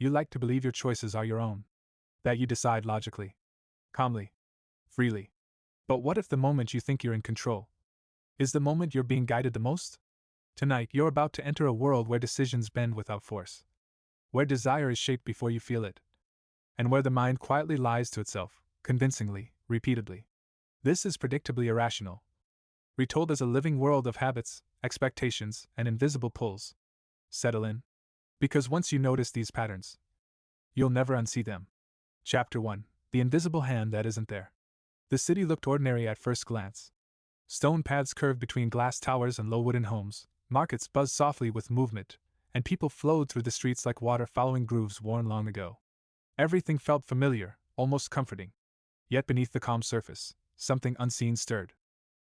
You like to believe your choices are your own. That you decide logically, calmly, freely. But what if the moment you think you're in control is the moment you're being guided the most? Tonight, you're about to enter a world where decisions bend without force, where desire is shaped before you feel it, and where the mind quietly lies to itself, convincingly, repeatedly. This is Predictably Irrational, retold as a living world of habits, expectations, and invisible pulls. Settle in. Because once you notice these patterns, you'll never unsee them. Chapter 1: The Invisible Hand That Isn't There. The city looked ordinary at first glance. Stone paths curved between glass towers and low wooden homes, markets buzzed softly with movement, and people flowed through the streets like water following grooves worn long ago. Everything felt familiar, almost comforting. Yet beneath the calm surface, something unseen stirred.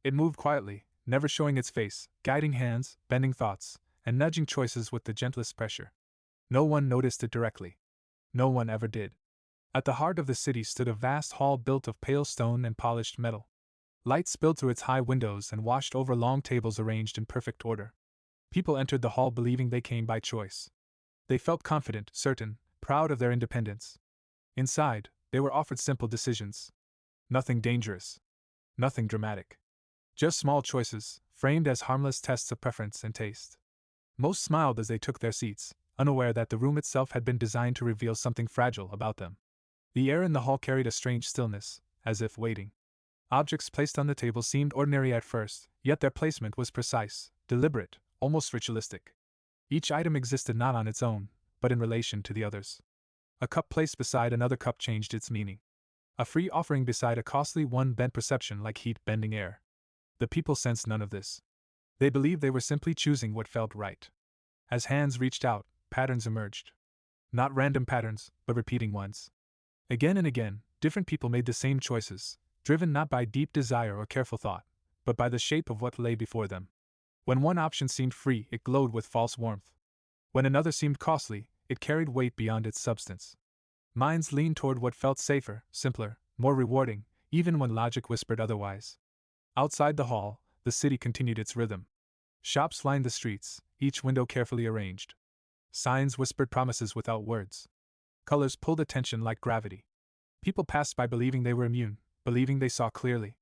It moved quietly, never showing its face, guiding hands, bending thoughts, and nudging choices with the gentlest pressure. No one noticed it directly. No one ever did. At the heart of the city stood a vast hall built of pale stone and polished metal. Light spilled through its high windows and washed over long tables arranged in perfect order. People entered the hall believing they came by choice. They felt confident, certain, proud of their independence. Inside, they were offered simple decisions. Nothing dangerous. Nothing dramatic. Just small choices, framed as harmless tests of preference and taste. Most smiled as they took their seats, unaware that the room itself had been designed to reveal something fragile about them. The air in the hall carried a strange stillness, as if waiting. Objects placed on the table seemed ordinary at first, yet their placement was precise, deliberate, almost ritualistic. Each item existed not on its own, but in relation to the others. A cup placed beside another cup changed its meaning. A free offering beside a costly one bent perception like heat bending air. The people sensed none of this. They believed they were simply choosing what felt right. As hands reached out, patterns emerged. Not random patterns, but repeating ones. Again and again, different people made the same choices, driven not by deep desire or careful thought, but by the shape of what lay before them. When one option seemed free, it glowed with false warmth. When another seemed costly, it carried weight beyond its substance. Minds leaned toward what felt safer, simpler, more rewarding, even when logic whispered otherwise. Outside the hall, the city continued its rhythm. Shops lined the streets, each window carefully arranged. Signs whispered promises without words. Colors pulled attention like gravity. People passed by believing they were immune, believing they saw clearly.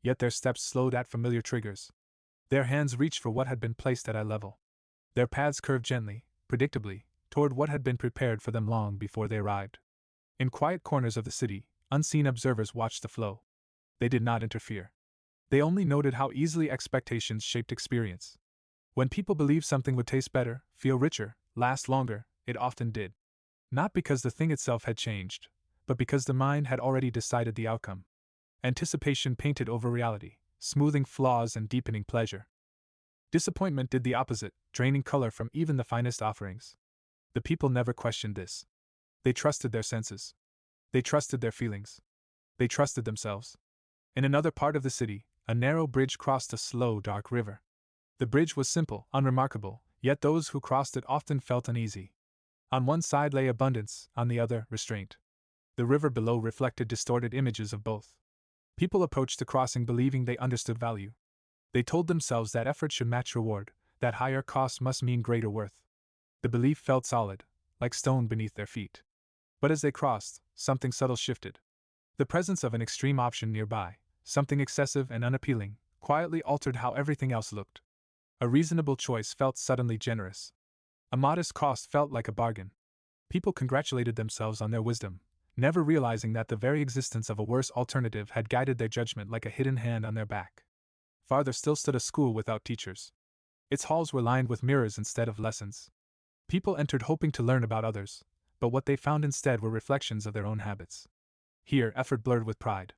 Yet their steps slowed at familiar triggers. Their hands reached for what had been placed at eye level. Their paths curved gently, predictably, toward what had been prepared for them long before they arrived. In quiet corners of the city, unseen observers watched the flow. They did not interfere. They only noted how easily expectations shaped experience. When people believed something would taste better, feel richer, last longer, it often did. Not because the thing itself had changed, but because the mind had already decided the outcome. Anticipation painted over reality, smoothing flaws and deepening pleasure. Disappointment did the opposite, draining color from even the finest offerings. The people never questioned this. They trusted their senses. They trusted their feelings. They trusted themselves. In another part of the city, a narrow bridge crossed a slow, dark river. The bridge was simple, unremarkable, yet those who crossed it often felt uneasy. On one side lay abundance, on the other, restraint. The river below reflected distorted images of both. People approached the crossing believing they understood value. They told themselves that effort should match reward, that higher cost must mean greater worth. The belief felt solid, like stone beneath their feet. But as they crossed, something subtle shifted. The presence of an extreme option nearby, something excessive and unappealing, quietly altered how everything else looked. A reasonable choice felt suddenly generous. A modest cost felt like a bargain. People congratulated themselves on their wisdom, never realizing that the very existence of a worse alternative had guided their judgment like a hidden hand on their back. Farther still stood a school without teachers. Its halls were lined with mirrors instead of lessons. People entered hoping to learn about others, but what they found instead were reflections of their own habits. Here, effort blurred with pride.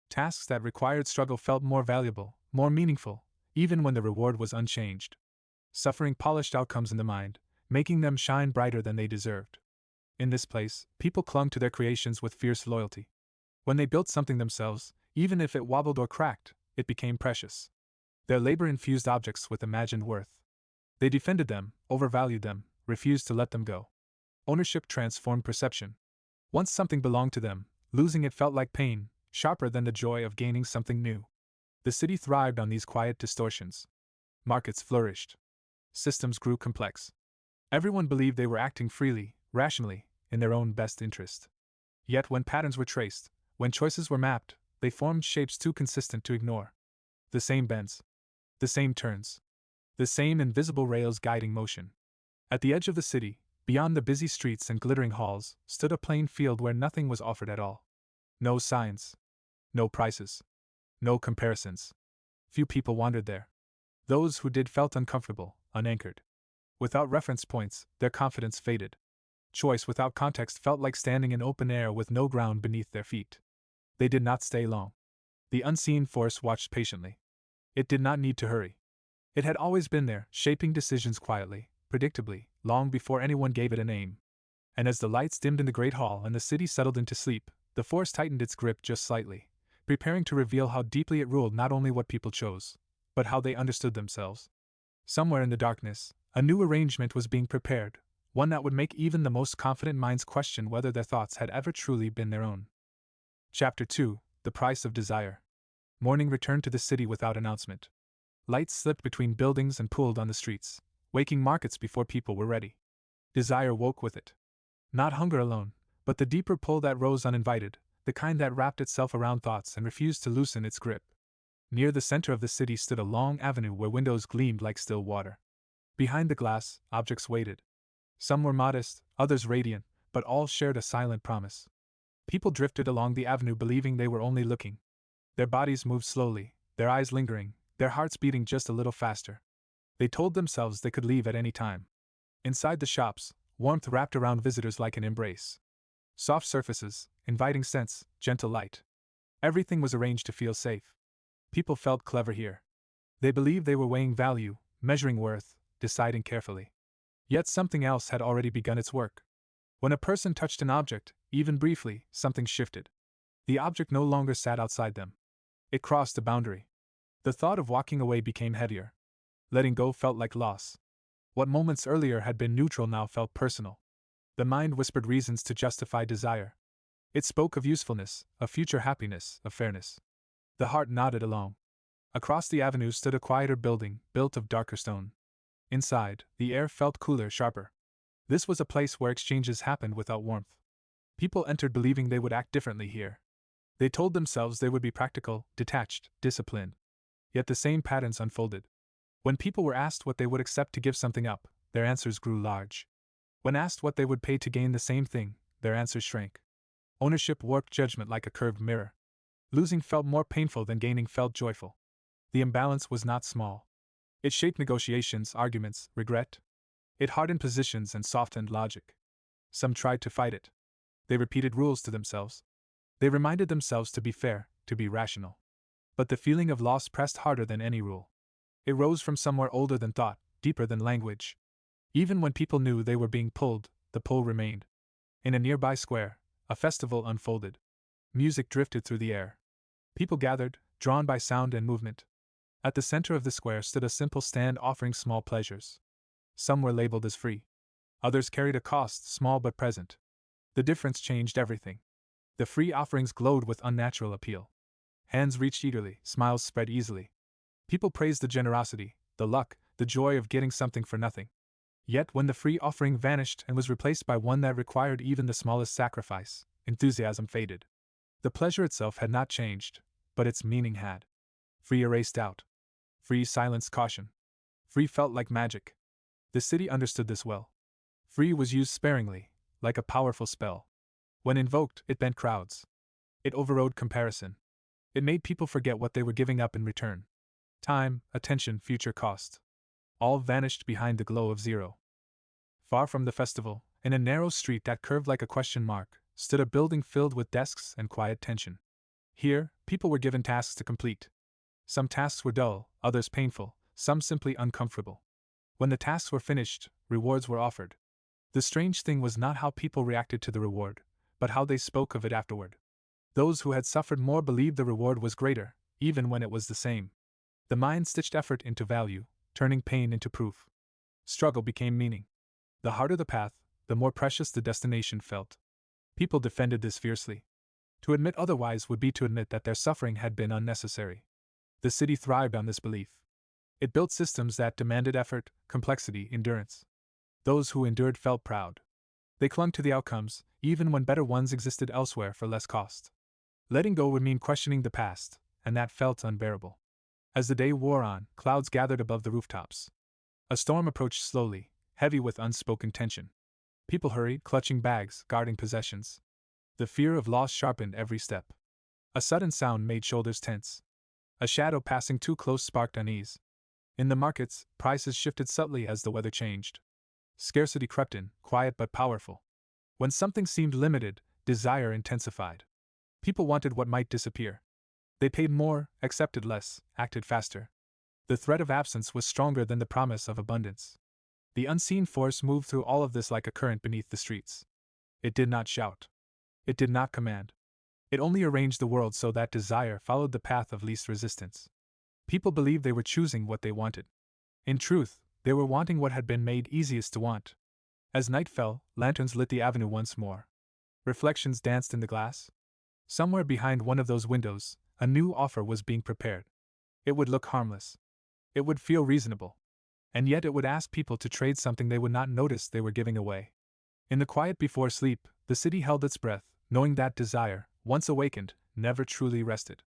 Tasks that required struggle felt more valuable, more meaningful, even when the reward was unchanged. Suffering polished outcomes in the mind, making them shine brighter than they deserved. In this place, people clung to their creations with fierce loyalty. When they built something themselves, even if it wobbled or cracked, it became precious. Their labor infused objects with imagined worth. They defended them, overvalued them, refused to let them go. Ownership transformed perception. Once something belonged to them, losing it felt like pain, sharper than the joy of gaining something new. The city thrived on these quiet distortions. Markets flourished. Systems grew complex. Everyone believed they were acting freely, rationally, in their own best interest. Yet when patterns were traced, when choices were mapped, they formed shapes too consistent to ignore. The same bends, the same turns, the same invisible rails guiding motion. At the edge of the city, beyond the busy streets and glittering halls, stood a plain field where nothing was offered at all. No signs, no prices, no comparisons. Few people wandered there. Those who did felt uncomfortable, unanchored. Without reference points, their confidence faded. Choice without context felt like standing in open air with no ground beneath their feet. They did not stay long. The unseen force watched patiently. It did not need to hurry. It had always been there, shaping decisions quietly, predictably, long before anyone gave it a name. And as the lights dimmed in the great hall and the city settled into sleep, the force tightened its grip just slightly, preparing to reveal how deeply it ruled not only what people chose, but how they understood themselves. Somewhere in the darkness, a new arrangement was being prepared, one that would make even the most confident minds question whether their thoughts had ever truly been their own. Chapter 2: The Price of Desire. Morning returned to the city without announcement. Lights slipped between buildings and pooled on the streets, waking markets before people were ready. Desire woke with it. Not hunger alone, but the deeper pull that rose uninvited, the kind that wrapped itself around thoughts and refused to loosen its grip. Near the center of the city stood a long avenue where windows gleamed like still water. Behind the glass, objects waited. Some were modest, others radiant, but all shared a silent promise. People drifted along the avenue believing they were only looking. Their bodies moved slowly, their eyes lingering, their hearts beating just a little faster. They told themselves they could leave at any time. Inside the shops, warmth wrapped around visitors like an embrace. Soft surfaces, inviting scents, gentle light. Everything was arranged to feel safe. People felt clever here. They believed they were weighing value, measuring worth, deciding carefully. Yet something else had already begun its work. When a person touched an object, even briefly, something shifted. The object no longer sat outside them. It crossed a boundary. The thought of walking away became heavier. Letting go felt like loss. What moments earlier had been neutral now felt personal. The mind whispered reasons to justify desire. It spoke of usefulness, of future happiness, of fairness. The heart nodded along. Across the avenue stood a quieter building, built of darker stone. Inside, the air felt cooler, sharper. This was a place where exchanges happened without warmth. People entered believing they would act differently here. They told themselves they would be practical, detached, disciplined. Yet the same patterns unfolded. When people were asked what they would accept to give something up, their answers grew large. When asked what they would pay to gain the same thing, their answers shrank. Ownership warped judgment like a curved mirror. Losing felt more painful than gaining felt joyful. The imbalance was not small. It shaped negotiations, arguments, regret. It hardened positions and softened logic. Some tried to fight it. They repeated rules to themselves. They reminded themselves to be fair, to be rational. But the feeling of loss pressed harder than any rule. It rose from somewhere older than thought, deeper than language. Even when people knew they were being pulled, the pull remained. In a nearby square, a festival unfolded. Music drifted through the air. People gathered, drawn by sound and movement. At the center of the square stood a simple stand offering small pleasures. Some were labeled as free. Others carried a cost, small but present. The difference changed everything. The free offerings glowed with unnatural appeal. Hands reached eagerly, smiles spread easily. People praised the generosity, the luck, the joy of getting something for nothing. Yet when the free offering vanished and was replaced by one that required even the smallest sacrifice, enthusiasm faded. The pleasure itself had not changed, but its meaning had. Free erased doubt. Free silenced caution. Free felt like magic. The city understood this well. Free was used sparingly, like a powerful spell. When invoked, it bent crowds. It overrode comparison. It made people forget what they were giving up in return. Time, attention, future cost. All vanished behind the glow of zero. Far from the festival, in a narrow street that curved like a question mark, stood a building filled with desks and quiet tension. Here, people were given tasks to complete. Some tasks were dull, others painful, some simply uncomfortable. When the tasks were finished, rewards were offered. The strange thing was not how people reacted to the reward, but how they spoke of it afterward. Those who had suffered more believed the reward was greater, even when it was the same. The mind stitched effort into value, turning pain into proof. Struggle became meaning. The harder the path, the more precious the destination felt. People defended this fiercely. To admit otherwise would be to admit that their suffering had been unnecessary. The city thrived on this belief. It built systems that demanded effort, complexity, endurance. Those who endured felt proud. They clung to the outcomes, even when better ones existed elsewhere for less cost. Letting go would mean questioning the past, and that felt unbearable. As the day wore on, clouds gathered above the rooftops. A storm approached slowly, heavy with unspoken tension. People hurried, clutching bags, guarding possessions. The fear of loss sharpened every step. A sudden sound made shoulders tense. A shadow passing too close sparked unease. In the markets, prices shifted subtly as the weather changed. Scarcity crept in, quiet but powerful. When something seemed limited, desire intensified. People wanted what might disappear. They paid more, accepted less, acted faster. The threat of absence was stronger than the promise of abundance. The unseen force moved through all of this like a current beneath the streets. It did not shout. It did not command. It only arranged the world so that desire followed the path of least resistance. People believed they were choosing what they wanted. In truth, they were wanting what had been made easiest to want. As night fell, lanterns lit the avenue once more. Reflections danced in the glass. Somewhere behind one of those windows, a new offer was being prepared. It would look harmless. It would feel reasonable. And yet it would ask people to trade something they would not notice they were giving away. In the quiet before sleep, the city held its breath, knowing that desire, once awakened, never truly rested.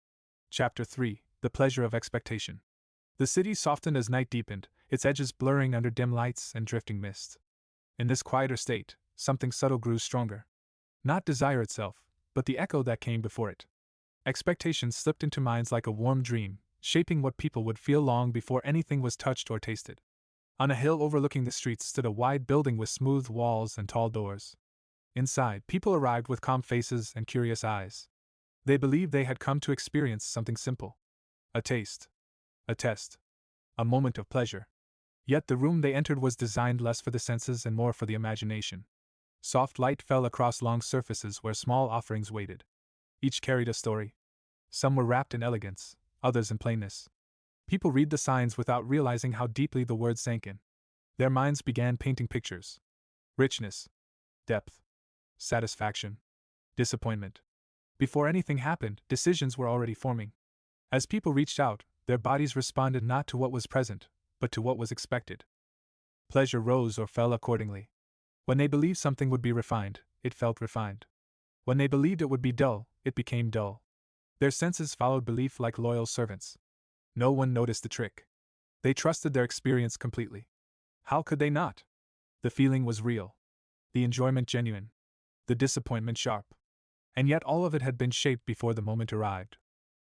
Chapter 3: The Pleasure of Expectation. The city softened as night deepened, its edges blurring under dim lights and drifting mist. In this quieter state, something subtle grew stronger. Not desire itself, but the echo that came before it. Expectation slipped into minds like a warm dream, shaping what people would feel long before anything was touched or tasted. On a hill overlooking the streets stood a wide building with smooth walls and tall doors. Inside, people arrived with calm faces and curious eyes. They believed they had come to experience something simple. A taste. A test. A moment of pleasure. Yet the room they entered was designed less for the senses and more for the imagination. Soft light fell across long surfaces where small offerings waited. Each carried a story. Some were wrapped in elegance, others in plainness. People read the signs without realizing how deeply the words sank in. Their minds began painting pictures. Richness. Depth. Satisfaction. Disappointment. Before anything happened, decisions were already forming. As people reached out, their bodies responded not to what was present, but to what was expected. Pleasure rose or fell accordingly. When they believed something would be refined, it felt refined. When they believed it would be dull, it became dull. Their senses followed belief like loyal servants. No one noticed the trick. They trusted their experience completely. How could they not? The feeling was real. The enjoyment genuine. The disappointment sharp. And yet all of it had been shaped before the moment arrived.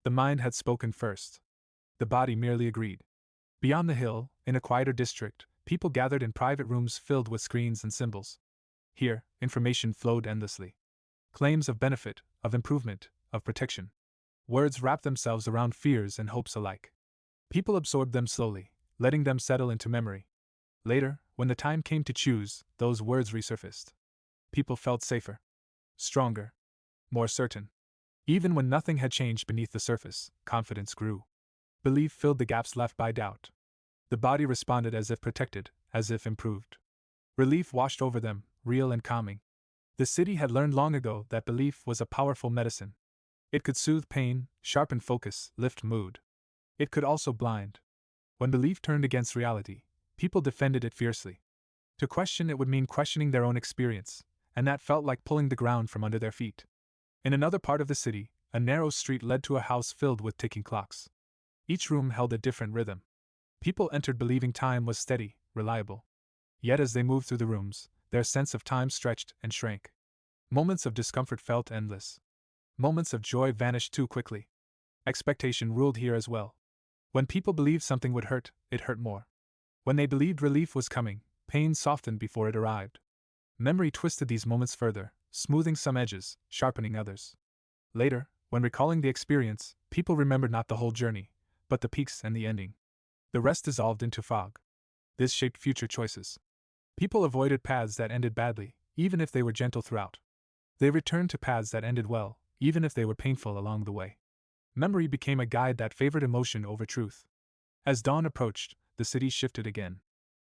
The mind had spoken first. The body merely agreed. Beyond the hill, in a quieter district, people gathered in private rooms filled with screens and symbols. Here, information flowed endlessly. Claims of benefit, of improvement, of protection. Words wrapped themselves around fears and hopes alike. People absorbed them slowly, letting them settle into memory. Later, when the time came to choose, those words resurfaced. People felt safer. Stronger. More certain. Even when nothing had changed beneath the surface, confidence grew. Belief filled the gaps left by doubt. The body responded as if protected, as if improved. Relief washed over them, real and calming. The city had learned long ago that belief was a powerful medicine. It could soothe pain, sharpen focus, lift mood. It could also blind. When belief turned against reality, people defended it fiercely. To question it would mean questioning their own experience, and that felt like pulling the ground from under their feet. In another part of the city, a narrow street led to a house filled with ticking clocks. Each room held a different rhythm. People entered believing time was steady, reliable. Yet as they moved through the rooms, their sense of time stretched and shrank. Moments of discomfort felt endless. Moments of joy vanished too quickly. Expectation ruled here as well. When people believed something would hurt, it hurt more. When they believed relief was coming, pain softened before it arrived. Memory twisted these moments further, smoothing some edges, sharpening others. Later, when recalling the experience, people remembered not the whole journey, but the peaks and the ending. The rest dissolved into fog. This shaped future choices. People avoided paths that ended badly, even if they were gentle throughout. They returned to paths that ended well, even if they were painful along the way. Memory became a guide that favored emotion over truth. As dawn approached, the city shifted again.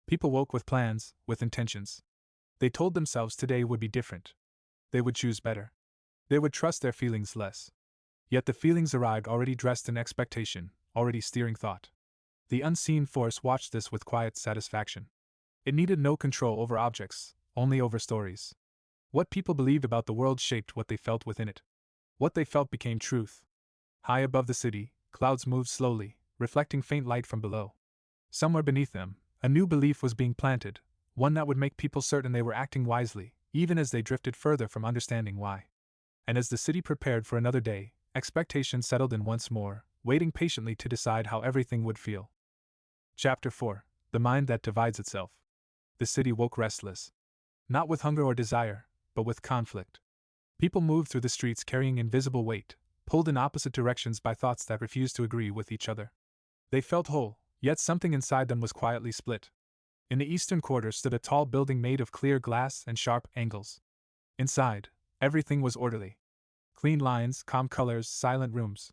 People woke with plans, with intentions. They told themselves today would be different. They would choose better. They would trust their feelings less. Yet the feelings arrived already dressed in expectation, already steering thought. The unseen force watched this with quiet satisfaction. It needed no control over objects, only over stories. What people believed about the world shaped what they felt within it. What they felt became truth. High above the city, clouds moved slowly, reflecting faint light from below. Somewhere beneath them, a new belief was being planted, one that would make people certain they were acting wisely, even as they drifted further from understanding why. And as the city prepared for another day, expectation settled in once more, waiting patiently to decide how everything would feel. Chapter 4: The Mind That Divides Itself. The city woke restless. Not with hunger or desire, but with conflict. People moved through the streets carrying invisible weight, pulled in opposite directions by thoughts that refused to agree with each other. They felt whole, yet something inside them was quietly split. In the eastern quarter stood a tall building made of clear glass and sharp angles. Inside, everything was orderly. Clean lines, calm colors, silent rooms.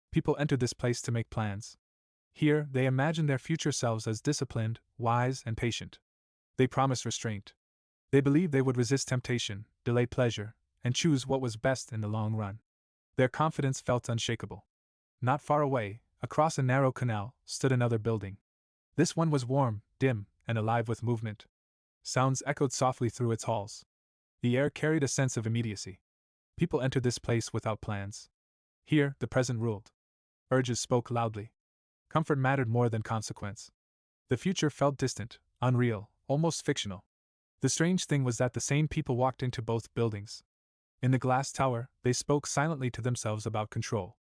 People entered this place to make plans. Here, they imagined their future selves as disciplined, wise, and patient. They promised restraint. They believed they would resist temptation, delay pleasure, and choose what was best in the long run. Their confidence felt unshakable. Not far away, across a narrow canal, stood another building. This one was warm, dim, and alive with movement. Sounds echoed softly through its halls. The air carried a sense of immediacy. People entered this place without plans. Here, the present ruled. Urges spoke loudly. Comfort mattered more than consequence. The future felt distant, unreal, almost fictional. The strange thing was that the same people walked into both buildings. In the glass tower, they spoke silently to themselves about control.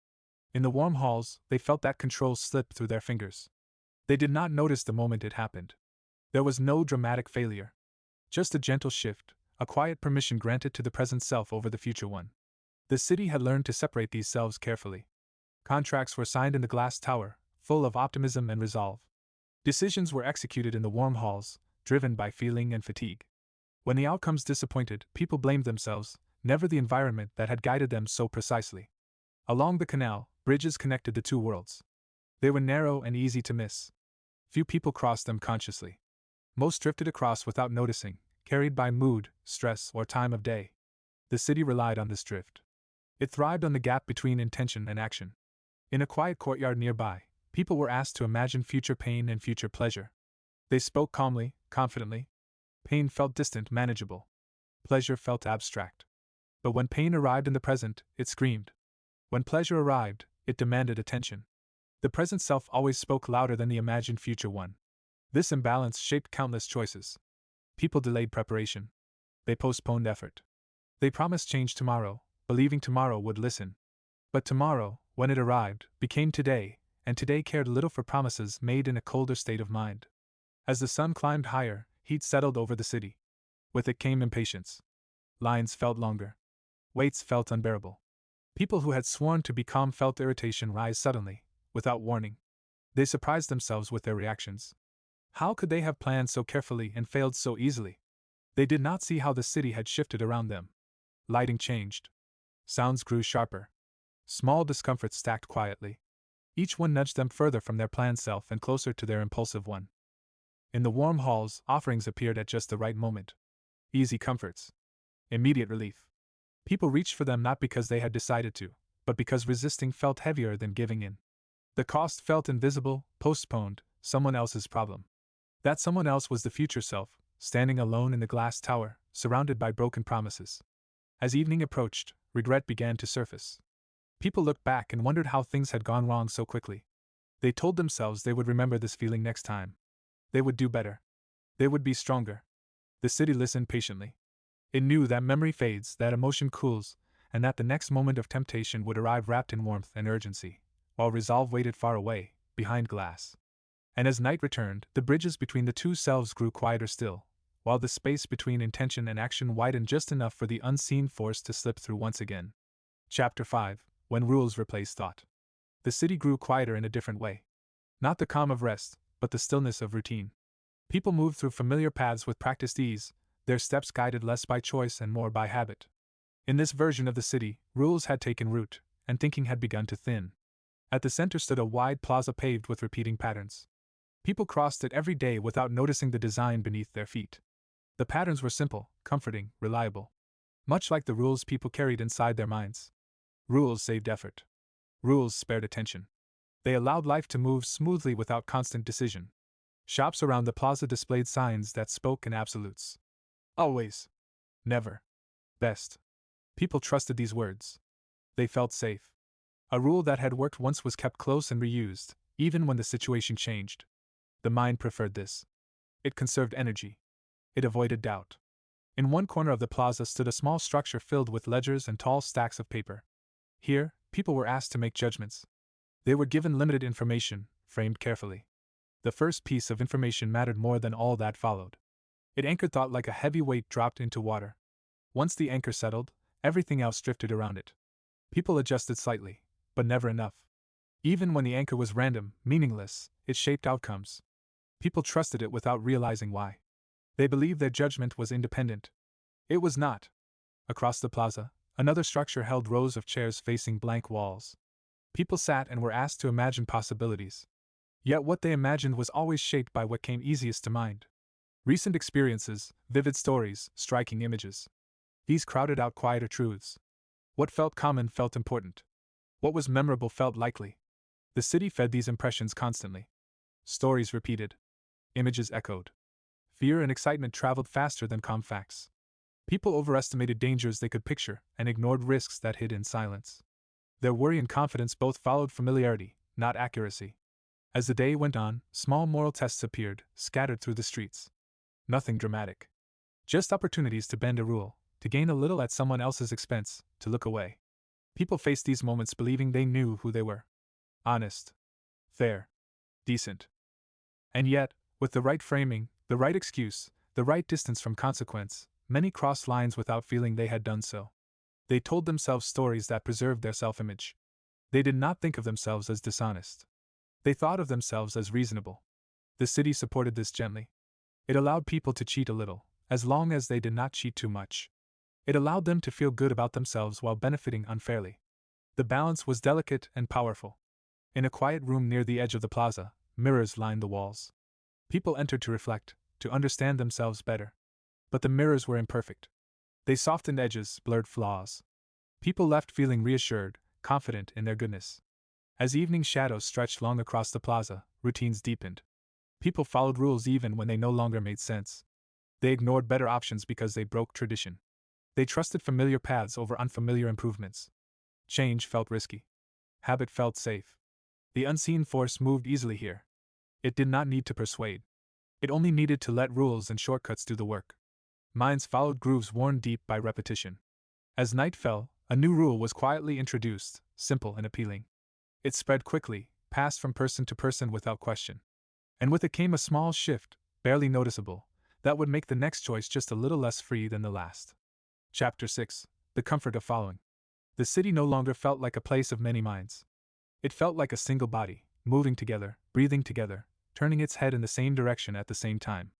In the warm halls, they felt that control slip through their fingers. They did not notice the moment it happened. There was no dramatic failure. Just a gentle shift, a quiet permission granted to the present self over the future one. The city had learned to separate these selves carefully. Contracts were signed in the glass tower, full of optimism and resolve. Decisions were executed in the warm halls, driven by feeling and fatigue. When the outcomes disappointed, people blamed themselves, never the environment that had guided them so precisely. Along the canal, bridges connected the two worlds. They were narrow and easy to miss. Few people crossed them consciously. Most drifted across without noticing, carried by mood, stress, or time of day. The city relied on this drift. It thrived on the gap between intention and action. In a quiet courtyard nearby, people were asked to imagine future pain and future pleasure. They spoke calmly, confidently. Pain felt distant, manageable. Pleasure felt abstract. But when pain arrived in the present, it screamed. When pleasure arrived, it demanded attention. The present self always spoke louder than the imagined future one. This imbalance shaped countless choices. People delayed preparation. They postponed effort. They promised change tomorrow, believing tomorrow would listen. But tomorrow, when it arrived, became today, and today cared little for promises made in a colder state of mind. As the sun climbed higher, heat settled over the city. With it came impatience. Lines felt longer. Waits felt unbearable. People who had sworn to be calm felt irritation rise suddenly, without warning. They surprised themselves with their reactions. How could they have planned so carefully and failed so easily? They did not see how the city had shifted around them. Lighting changed. Sounds grew sharper. Small discomforts stacked quietly. Each one nudged them further from their planned self and closer to their impulsive one. In the warm halls, offerings appeared at just the right moment. Easy comforts. Immediate relief. People reached for them not because they had decided to, but because resisting felt heavier than giving in. The cost felt invisible, postponed, someone else's problem. That someone else was the future self, standing alone in the glass tower, surrounded by broken promises. As evening approached, regret began to surface. People looked back and wondered how things had gone wrong so quickly. They told themselves they would remember this feeling next time. They would do better. They would be stronger. The city listened patiently. It knew that memory fades, that emotion cools, and that the next moment of temptation would arrive wrapped in warmth and urgency, while resolve waited far away, behind glass. And as night returned, the bridges between the two selves grew quieter still, while the space between intention and action widened just enough for the unseen force to slip through once again. Chapter 5: When Rules Replaced Thought. The city grew quieter in a different way. Not the calm of rest, but the stillness of routine. People moved through familiar paths with practiced ease, their steps guided less by choice and more by habit. In this version of the city, rules had taken root, and thinking had begun to thin. At the center stood a wide plaza paved with repeating patterns. People crossed it every day without noticing the design beneath their feet. The patterns were simple, comforting, reliable. Much like the rules people carried inside their minds. Rules saved effort. Rules spared attention. They allowed life to move smoothly without constant decision. Shops around the plaza displayed signs that spoke in absolutes. Always. Never. Best. People trusted these words. They felt safe. A rule that had worked once was kept close and reused, even when the situation changed. The mind preferred this. It conserved energy. It avoided doubt. In one corner of the plaza stood a small structure filled with ledgers and tall stacks of paper. Here, people were asked to make judgments. They were given limited information, framed carefully. The first piece of information mattered more than all that followed. It anchored thought like a heavy weight dropped into water. Once the anchor settled, everything else drifted around it. People adjusted slightly, but never enough. Even when the anchor was random, meaningless, it shaped outcomes. People trusted it without realizing why. They believed their judgment was independent. It was not. Across the plaza, another structure held rows of chairs facing blank walls. People sat and were asked to imagine possibilities. Yet what they imagined was always shaped by what came easiest to mind. Recent experiences, vivid stories, striking images. These crowded out quieter truths. What felt common felt important. What was memorable felt likely. The city fed these impressions constantly. Stories repeated. Images echoed. Fear and excitement traveled faster than calm facts. People overestimated dangers they could picture and ignored risks that hid in silence. Their worry and confidence both followed familiarity, not accuracy. As the day went on, small moral tests appeared, scattered through the streets. Nothing dramatic. Just opportunities to bend a rule, to gain a little at someone else's expense, to look away. People faced these moments believing they knew who they were. Honest. Fair. Decent. And yet, with the right framing, the right excuse, the right distance from consequence, many crossed lines without feeling they had done so. They told themselves stories that preserved their self-image. They did not think of themselves as dishonest. They thought of themselves as reasonable. The city supported this gently. It allowed people to cheat a little, as long as they did not cheat too much. It allowed them to feel good about themselves while benefiting unfairly. The balance was delicate and powerful. In a quiet room near the edge of the plaza, mirrors lined the walls. People entered to reflect, to understand themselves better. But the mirrors were imperfect. They softened edges, blurred flaws. People left feeling reassured, confident in their goodness. As evening shadows stretched long across the plaza, routines deepened. People followed rules even when they no longer made sense. They ignored better options because they broke tradition. They trusted familiar paths over unfamiliar improvements. Change felt risky. Habit felt safe. The unseen force moved easily here. It did not need to persuade. It only needed to let rules and shortcuts do the work. Minds followed grooves worn deep by repetition. As night fell, a new rule was quietly introduced, simple and appealing. It spread quickly, passed from person to person without question. And with it came a small shift, barely noticeable, that would make the next choice just a little less free than the last. Chapter 6. The Comfort of Following. The city no longer felt like a place of many minds. It felt like a single body, moving together, breathing together, turning its head in the same direction at the same time.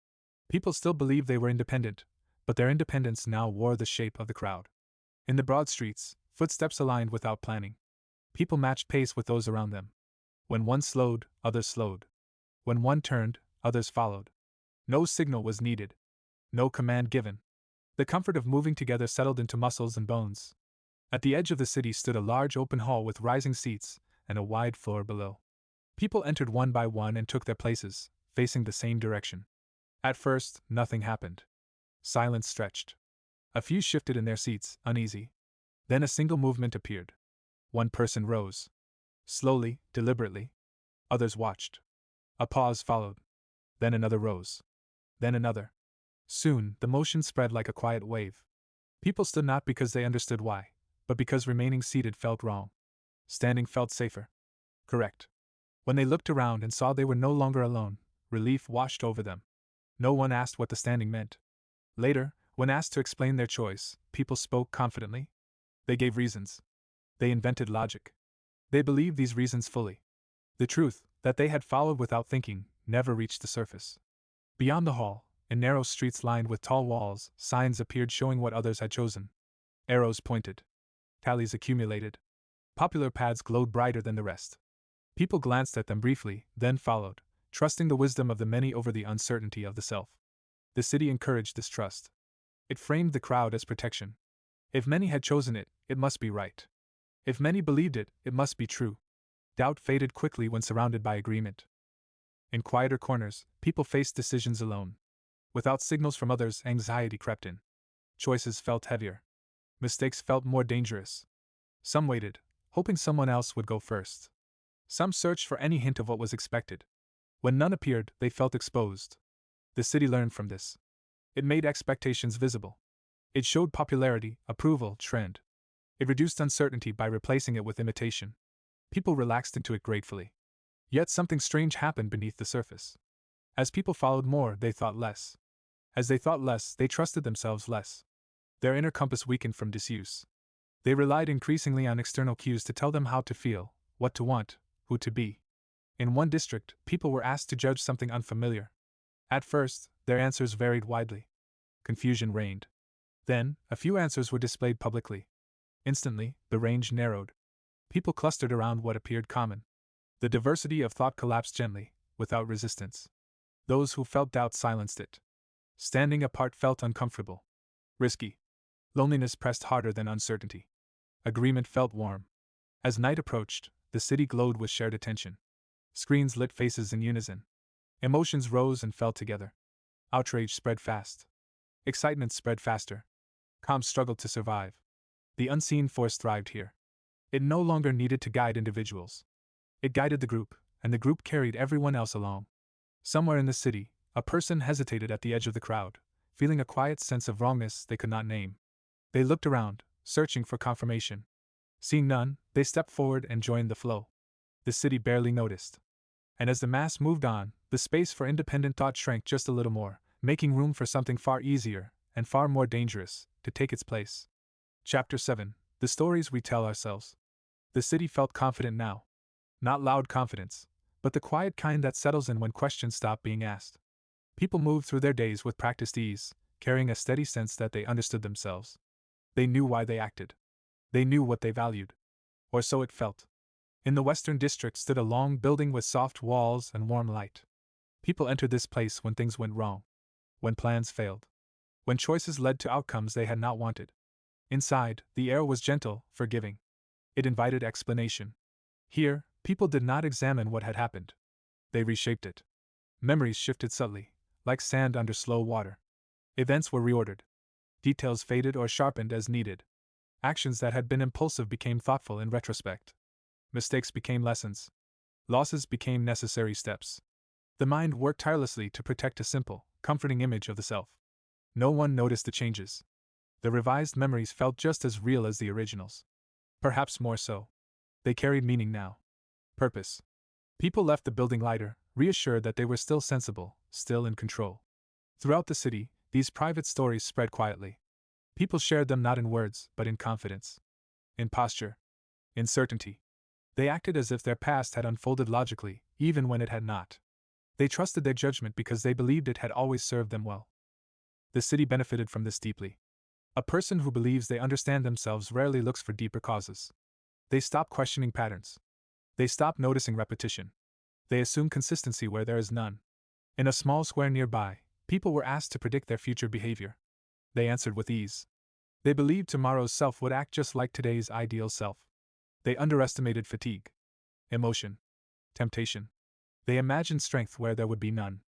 People still believed they were independent, but their independence now wore the shape of the crowd. In the broad streets, footsteps aligned without planning. People matched pace with those around them. When one slowed, others slowed. When one turned, others followed. No signal was needed. No command given. The comfort of moving together settled into muscles and bones. At the edge of the city stood a large open hall with rising seats and a wide floor below. People entered one by one and took their places, facing the same direction. At first, nothing happened. Silence stretched. A few shifted in their seats, uneasy. Then a single movement appeared. One person rose. Slowly, deliberately. Others watched. A pause followed. Then another rose. Then another. Soon, the motion spread like a quiet wave. People stood not because they understood why, but because remaining seated felt wrong. Standing felt safer. Correct. When they looked around and saw they were no longer alone, relief washed over them. No one asked what the standing meant. Later, when asked to explain their choice, people spoke confidently. They gave reasons. They invented logic. They believed these reasons fully. The truth, that they had followed without thinking, never reached the surface. Beyond the hall, in narrow streets lined with tall walls, signs appeared showing what others had chosen. Arrows pointed. Tallies accumulated. Popular paths glowed brighter than the rest. People glanced at them briefly, then followed, trusting the wisdom of the many over the uncertainty of the self. The city encouraged this trust. It framed the crowd as protection. If many had chosen it, it must be right. If many believed it, it must be true. Doubt faded quickly when surrounded by agreement. In quieter corners, people faced decisions alone. Without signals from others, anxiety crept in. Choices felt heavier. Mistakes felt more dangerous. Some waited, hoping someone else would go first. Some searched for any hint of what was expected. When none appeared, they felt exposed. The city learned from this. It made expectations visible. It showed popularity, approval, trend. It reduced uncertainty by replacing it with imitation. People relaxed into it gratefully. Yet something strange happened beneath the surface. As people followed more, they thought less. As they thought less, they trusted themselves less. Their inner compass weakened from disuse. They relied increasingly on external cues to tell them how to feel, what to want, who to be. In one district, people were asked to judge something unfamiliar. At first, their answers varied widely. Confusion reigned. Then, a few answers were displayed publicly. Instantly, the range narrowed. People clustered around what appeared common. The diversity of thought collapsed gently, without resistance. Those who felt doubt silenced it. Standing apart felt uncomfortable. Risky. Loneliness pressed harder than uncertainty. Agreement felt warm. As night approached, the city glowed with shared attention. Screens lit faces in unison. Emotions rose and fell together. Outrage spread fast. Excitement spread faster. Calm struggled to survive. The unseen force thrived here. It no longer needed to guide individuals. It guided the group, and the group carried everyone else along. Somewhere in the city, a person hesitated at the edge of the crowd, feeling a quiet sense of wrongness they could not name. They looked around, searching for confirmation. Seeing none, they stepped forward and joined the flow. The city barely noticed. And as the mass moved on, the space for independent thought shrank just a little more, making room for something far easier, and far more dangerous, to take its place. Chapter 7. The Stories We Tell Ourselves. The city felt confident now. Not loud confidence, but the quiet kind that settles in when questions stop being asked. People moved through their days with practiced ease, carrying a steady sense that they understood themselves. They knew why they acted. They knew what they valued. Or so it felt. In the Western District stood a long building with soft walls and warm light. People entered this place when things went wrong. When plans failed. When choices led to outcomes they had not wanted. Inside, the air was gentle, forgiving. It invited explanation. Here, people did not examine what had happened. They reshaped it. Memories shifted subtly, like sand under slow water. Events were reordered. Details faded or sharpened as needed. Actions that had been impulsive became thoughtful in retrospect. Mistakes became lessons. Losses became necessary steps. The mind worked tirelessly to protect a simple, comforting image of the self. No one noticed the changes. The revised memories felt just as real as the originals. Perhaps more so. They carried meaning now. Purpose. People left the building lighter, reassured that they were still sensible, still in control. Throughout the city, these private stories spread quietly. People shared them not in words, but in confidence. In posture. In certainty. They acted as if their past had unfolded logically, even when it had not. They trusted their judgment because they believed it had always served them well. The city benefited from this deeply. A person who believes they understand themselves rarely looks for deeper causes. They stop questioning patterns. They stop noticing repetition. They assume consistency where there is none. In a small square nearby, people were asked to predict their future behavior. They answered with ease. They believed tomorrow's self would act just like today's ideal self. They underestimated fatigue, emotion, temptation. They imagined strength where there would be none.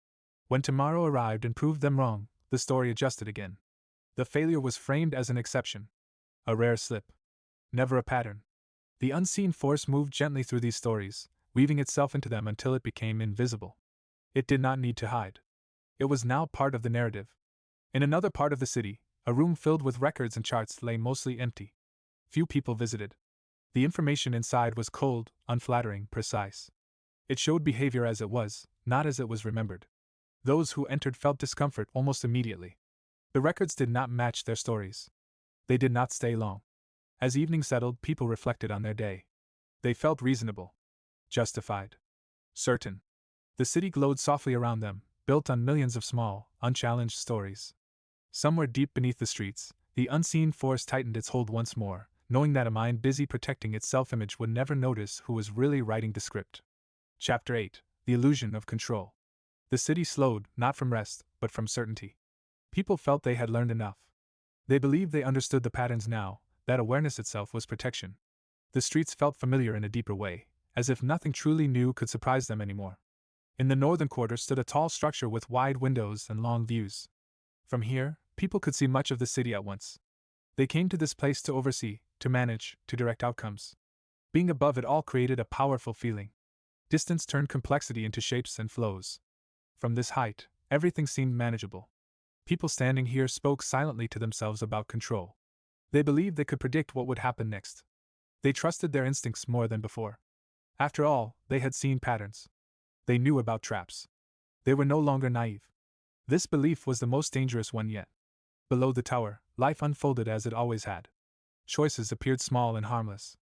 When tomorrow arrived and proved them wrong, the story adjusted again. The failure was framed as an exception. A rare slip. Never a pattern. The unseen force moved gently through these stories, weaving itself into them until it became invisible. It did not need to hide. It was now part of the narrative. In another part of the city, a room filled with records and charts lay mostly empty. Few people visited. The information inside was cold, unflattering, precise. It showed behavior as it was, not as it was remembered. Those who entered felt discomfort almost immediately. The records did not match their stories. They did not stay long. As evening settled, people reflected on their day. They felt reasonable. Justified. Certain. The city glowed softly around them, built on millions of small, unchallenged stories. Somewhere deep beneath the streets, the unseen force tightened its hold once more, knowing that a mind busy protecting its self-image would never notice who was really writing the script. Chapter 8. The Illusion of Control. The city slowed, not from rest, but from certainty. People felt they had learned enough. They believed they understood the patterns now, that awareness itself was protection. The streets felt familiar in a deeper way, as if nothing truly new could surprise them anymore. In the northern quarter stood a tall structure with wide windows and long views. From here, people could see much of the city at once. They came to this place to oversee, to manage, to direct outcomes. Being above it all created a powerful feeling. Distance turned complexity into shapes and flows. From this height, everything seemed manageable. People standing here spoke silently to themselves about control. They believed they could predict what would happen next. They trusted their instincts more than before. After all, they had seen patterns. They knew about traps. They were no longer naive. This belief was the most dangerous one yet. Below the tower, life unfolded as it always had. Choices appeared small and harmless.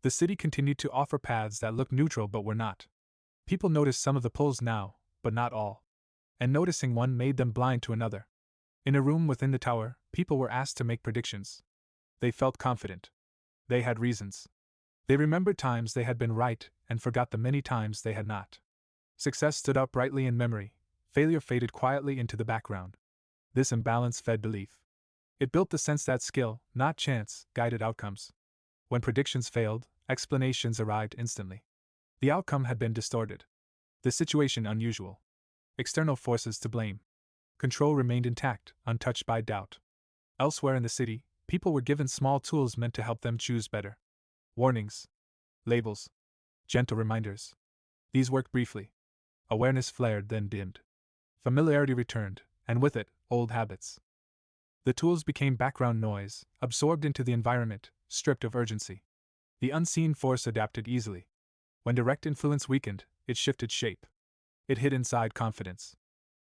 The city continued to offer paths that looked neutral but were not. People noticed some of the pulls now, but not all. And noticing one made them blind to another. In a room within the tower, people were asked to make predictions. They felt confident. They had reasons. They remembered times they had been right and forgot the many times they had not. Success stood up brightly in memory. Failure faded quietly into the background. This imbalance fed belief. It built the sense that skill, not chance, guided outcomes. When predictions failed, explanations arrived instantly. The outcome had been distorted. The situation unusual. External forces to blame. Control remained intact, untouched by doubt. Elsewhere in the city, people were given small tools meant to help them choose better. Warnings. Labels. Gentle reminders. These worked briefly. Awareness flared, then dimmed. Familiarity returned, and with it, old habits. The tools became background noise, absorbed into the environment, stripped of urgency. The unseen force adapted easily. When direct influence weakened, it shifted shape. It hid inside confidence.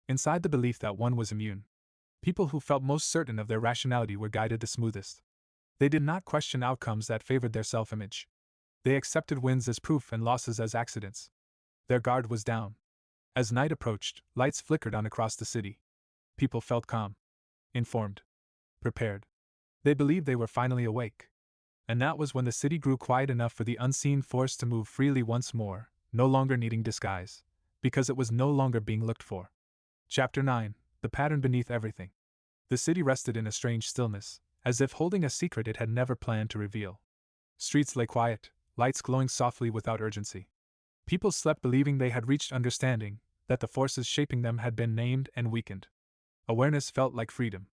Inside the belief that one was immune. People who felt most certain of their rationality were guided the smoothest. They did not question outcomes that favored their self-image. They accepted wins as proof and losses as accidents. Their guard was down. As night approached, lights flickered on across the city. People felt calm. Informed. Prepared. They believed they were finally awake. And that was when the city grew quiet enough for the unseen force to move freely once more, no longer needing disguise, because it was no longer being looked for. Chapter 9. The Pattern Beneath Everything. The city rested in a strange stillness, as if holding a secret it had never planned to reveal. Streets lay quiet, lights glowing softly without urgency. People slept believing they had reached understanding, that the forces shaping them had been named and weakened. Awareness felt like freedom.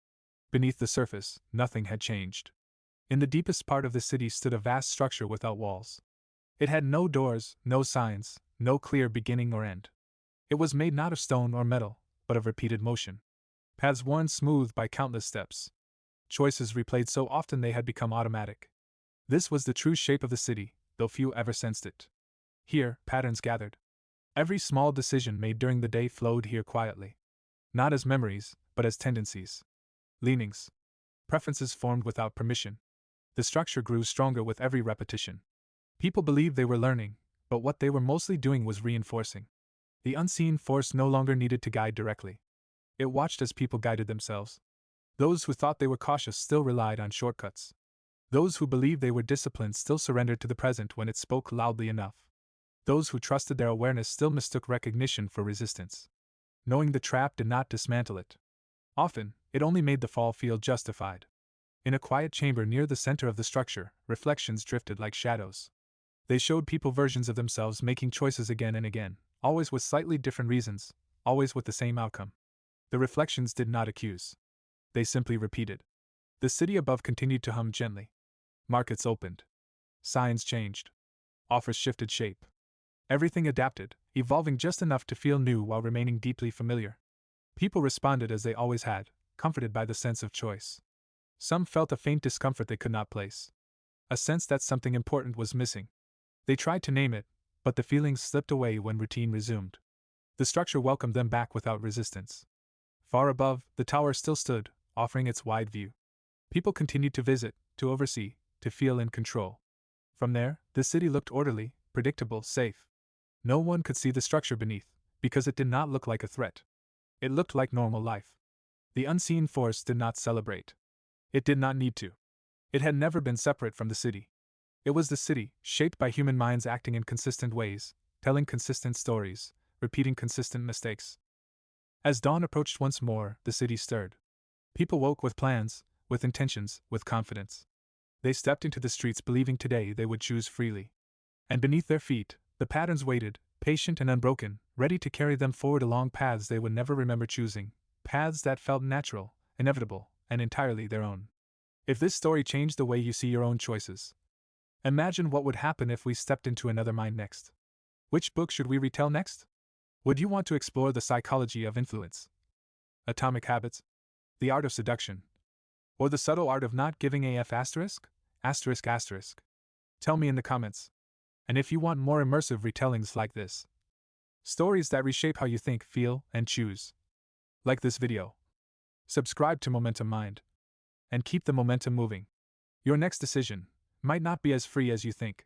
Beneath the surface, nothing had changed. In the deepest part of the city stood a vast structure without walls. It had no doors, no signs, no clear beginning or end. It was made not of stone or metal, but of repeated motion. Paths worn smooth by countless steps. Choices replayed so often they had become automatic. This was the true shape of the city, though few ever sensed it. Here, patterns gathered. Every small decision made during the day flowed here quietly. Not as memories, but as tendencies. Leanings. Preferences formed without permission. The structure grew stronger with every repetition. People believed they were learning, but what they were mostly doing was reinforcing. The unseen force no longer needed to guide directly. It watched as people guided themselves. Those who thought they were cautious still relied on shortcuts. Those who believed they were disciplined still surrendered to the present when it spoke loudly enough. Those who trusted their awareness still mistook recognition for resistance. Knowing the trap did not dismantle it. Often, it only made the fall feel justified. In a quiet chamber near the center of the structure, reflections drifted like shadows. They showed people versions of themselves making choices again and again, always with slightly different reasons, always with the same outcome. The reflections did not accuse. They simply repeated. The city above continued to hum gently. Markets opened. Signs changed. Offers shifted shape. Everything adapted, evolving just enough to feel new while remaining deeply familiar. People responded as they always had, comforted by the sense of choice. Some felt a faint discomfort they could not place. A sense that something important was missing. They tried to name it, but the feelings slipped away when routine resumed. The structure welcomed them back without resistance. Far above, the tower still stood, offering its wide view. People continued to visit, to oversee, to feel in control. From there, the city looked orderly, predictable, safe. No one could see the structure beneath, because it did not look like a threat. It looked like normal life. The unseen force did not celebrate. It did not need to. It had never been separate from the city. It was the city, shaped by human minds acting in consistent ways, telling consistent stories, repeating consistent mistakes. As dawn approached once more, the city stirred. People woke with plans, with intentions, with confidence. They stepped into the streets believing today they would choose freely. And beneath their feet, the patterns waited, patient and unbroken, ready to carry them forward along paths they would never remember choosing, paths that felt natural, inevitable, and entirely their own. If this story changed the way you see your own choices, imagine what would happen if we stepped into another mind next. Which book should we retell next? Would you want to explore the psychology of influence, atomic habits, the art of seduction, or the subtle art of not giving AF asterisk? Asterisk asterisk. Tell me in the comments. And if you want more immersive retellings like this, stories that reshape how you think, feel, and choose, like this video. Subscribe to Momentum Mind. And keep the momentum moving. Your next decision might not be as free as you think.